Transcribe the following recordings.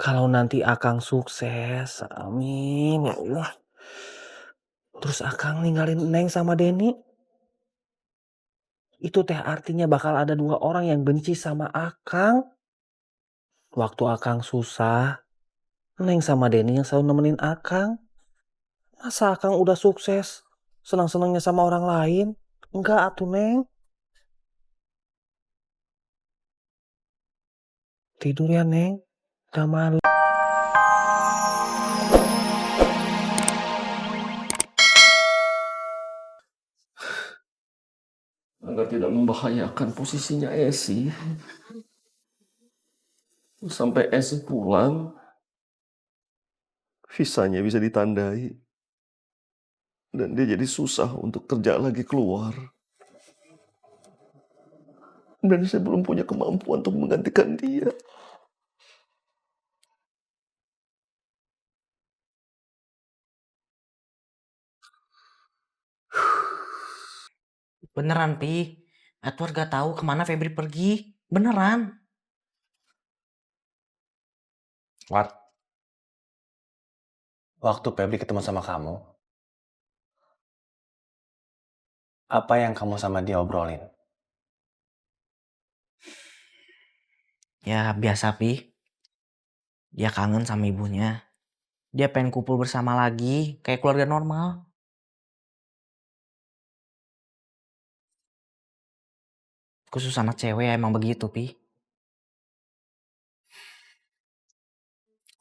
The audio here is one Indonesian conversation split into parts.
Kalau nanti Akang sukses, amin ya Allah. Terus Akang ninggalin Neng sama Denny, itu teh artinya bakal ada dua orang yang benci sama Akang. Waktu Akang susah, Neng sama Denny yang selalu nemenin Akang. Masa Akang udah sukses, senang-senangnya sama orang lain? Enggak atuh Neng. Tidur ya Neng, udah malam. Agar tidak membahayakan posisinya Esi. Sampai Esi pulang, visanya bisa ditandai. Dan dia jadi susah untuk kerja lagi keluar. Dan saya belum punya kemampuan untuk menggantikan dia. Beneran, Pi. Edward gak tahu kemana Febri pergi. Beneran. Wat, waktu Febri ketemu sama kamu, apa yang kamu sama dia obrolin? Ya, biasa, Pi. Dia kangen sama ibunya. Dia pengen kumpul bersama lagi, kayak keluarga normal. Khusus anak cewek emang begitu, Pi.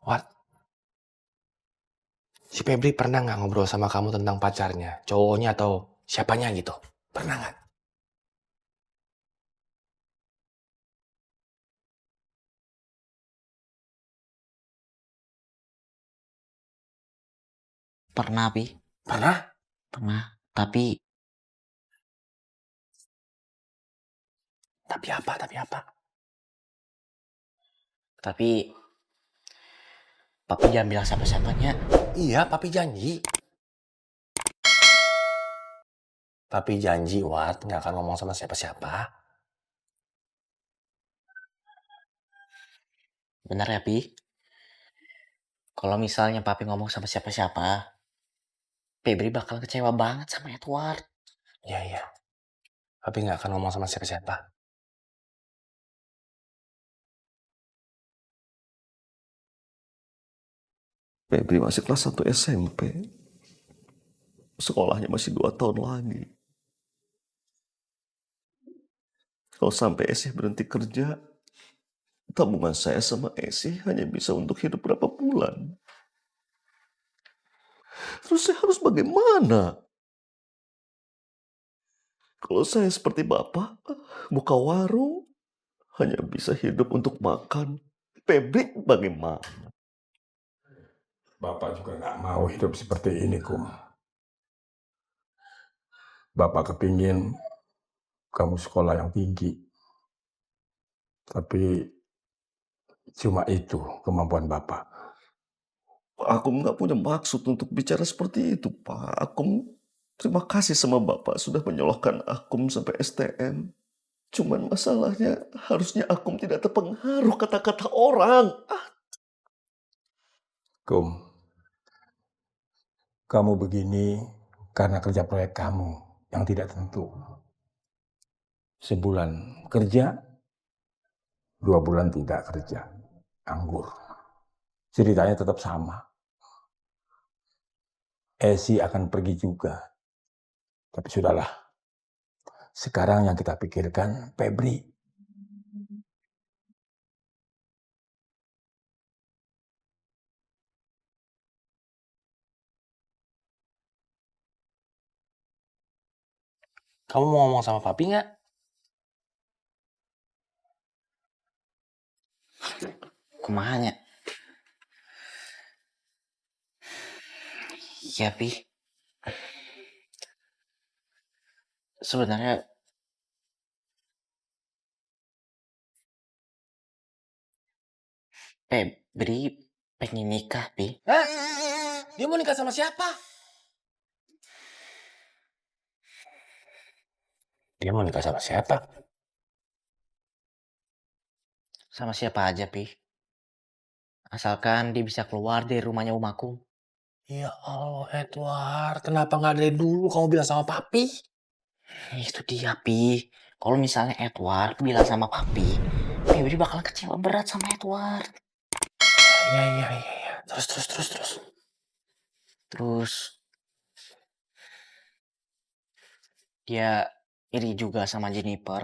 Wat, si Febri pernah nggak ngobrol sama kamu tentang pacarnya, cowoknya atau siapanya gitu? Pernah nggak? Pernah, Pi. Pernah? Pernah. Tapi Tapi apa? Tapi Papi jangan bilang siapa-siapanya. Iya, papi janji. Papi janji, Wat, nggak akan ngomong sama siapa-siapa. Bener ya, Pi? Kalau misalnya Papi ngomong sama siapa-siapa, Febri bakal kecewa banget sama Edward. Iya. Papi nggak akan ngomong sama siapa-siapa. Febri masih kelas 1 SMP. Sekolahnya masih 2 tahun lagi. Kalau sampai Esi berhenti kerja, tabungan saya sama Esi hanya bisa untuk hidup berapa bulan. Terus saya harus bagaimana? Kalau saya seperti Bapak, buka warung, hanya bisa hidup untuk makan. Febri bagaimana? Bapak juga nggak mau hidup seperti ini, Kum. Bapak kepingin kamu sekolah yang tinggi. Tapi cuma itu kemampuan Bapak. Pak Akum nggak punya maksud untuk bicara seperti itu, Pak Akum. Terima kasih sama Bapak sudah menyalahkan Akum sampai STM. Cuman masalahnya harusnya Akum tidak terpengaruh kata-kata orang. Kum, kamu begini karena kerja proyek kamu yang tidak tentu. Sebulan kerja, 2 bulan tidak kerja. Anggur. Ceritanya tetap sama. Esi akan pergi juga. Tapi sudahlah. Sekarang yang kita pikirkan Febri. Kamu mau ngomong sama papi nggak? Kumahanya? Ya, Pi. Sebenarnya Febri pengen nikah, Pi. Hah? Dia mau nikah sama siapa? Dia mau nikah sama siapa? Sama siapa aja, Pi. Asalkan dia bisa keluar dari rumahnya Om Akung. Ya Allah, Edward. Kenapa nggak dari dulu kamu bilang sama papi? Itu dia, Pi. Kalau misalnya Edward bilang sama Papi, Febri bakal kecewa berat sama Edward. Iya. Terus. Terus dia iri juga sama Jennifer.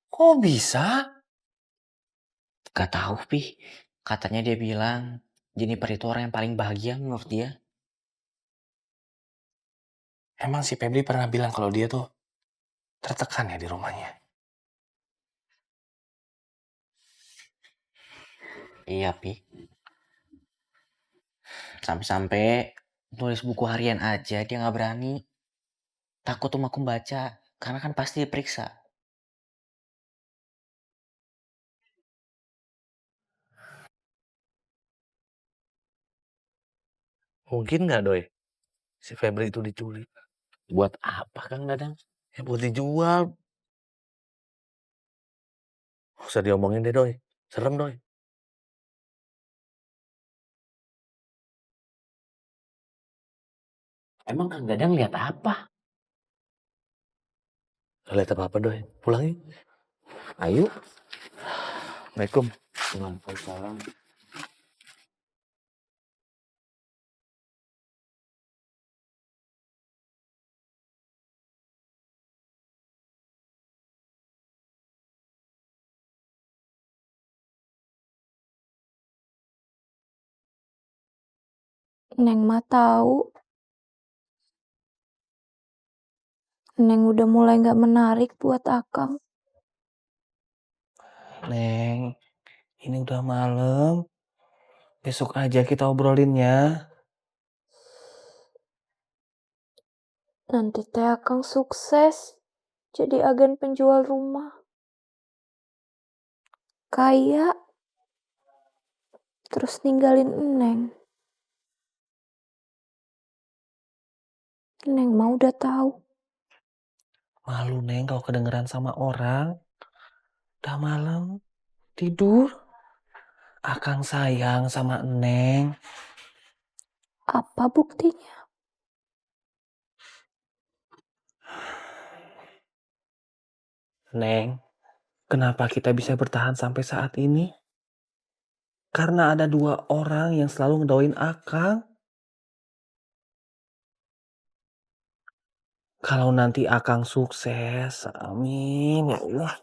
Kok bisa? Gak tahu, Pi. Katanya dia bilang Jennifer itu orang yang paling bahagia menurut dia. Emang si Febri pernah bilang kalau dia tuh tertekan ya di rumahnya. Iya, Pi. Sampai-sampai nulis buku harian aja dia gak berani. Takut Om Akung baca, karena kan pasti diperiksa. Mungkin nggak, Doi? Si Febri itu diculik. Buat apa, Kang Dadang? Ya buat dijual. Nggak usah diomongin deh, Doi. Serem, Doi. Emang Kang Dadang lihat apa? Nggak lihat apa-apa, Doi. Pulang yuk. Ayo. Assalamualaikum. Waalaikumsalam. Neng mah tahu. Neng udah mulai gak menarik buat Akang. Neng, ini udah malam. Besok aja kita obrolinnya. Nanti teh Akang sukses jadi agen penjual rumah. Kaya. Terus ninggalin Neng. Neng mah udah tahu. Malu, Neng, kalau kedengeran sama orang. Udah malam. Tidur. Akang sayang sama Neng. Apa buktinya? Neng, kenapa kita bisa bertahan sampai saat ini? Karena ada 2 orang yang selalu ngedoain Akang. Kalau nanti Akang sukses, amin ya Allah.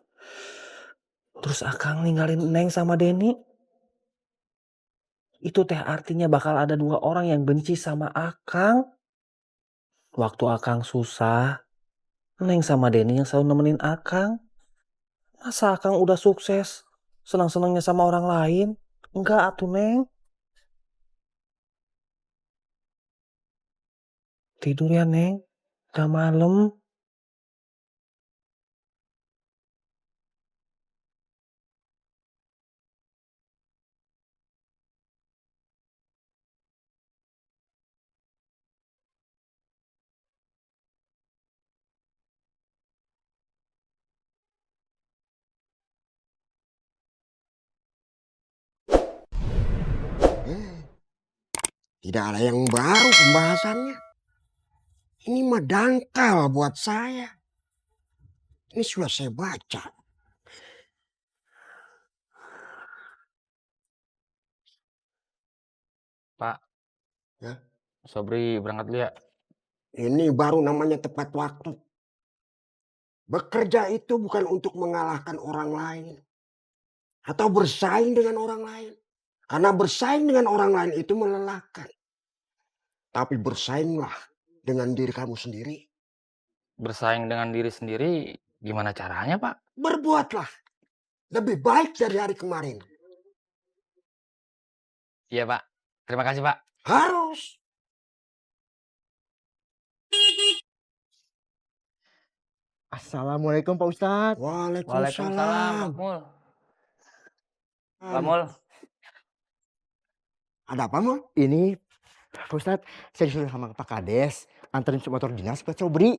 Terus Akang ninggalin Neng sama Denny. Itu teh artinya bakal ada 2 orang yang benci sama Akang. Waktu Akang susah, Neng sama Denny yang selalu nemenin Akang. Masa Akang udah sukses, senang-senangnya sama orang lain? Enggak atuh, Neng. Tidur ya, Neng. Udah malam. Tidak ada yang baru pembahasannya. Ini mah dangkal buat saya. Ini sudah saya baca. Pak. Ya? Sobri berangkat dulu ya. Ini baru namanya tepat waktu. Bekerja itu bukan untuk mengalahkan orang lain. Atau bersaing dengan orang lain. Karena bersaing dengan orang lain itu melelahkan. Tapi bersainglah dengan diri kamu sendiri. Bersaing dengan diri sendiri gimana caranya, Pak? Berbuatlah lebih baik dari hari kemarin. Iya, Pak. Terima kasih, Pak. Harus. Assalamualaikum Pak Ustadz. Waalaikumsalam. Pak Mul. Pak Mul. Ada apa, Mul? Ini Pak Ustadz, saya disuruh sama Pak Kades anterin motor dinas ke Sobri.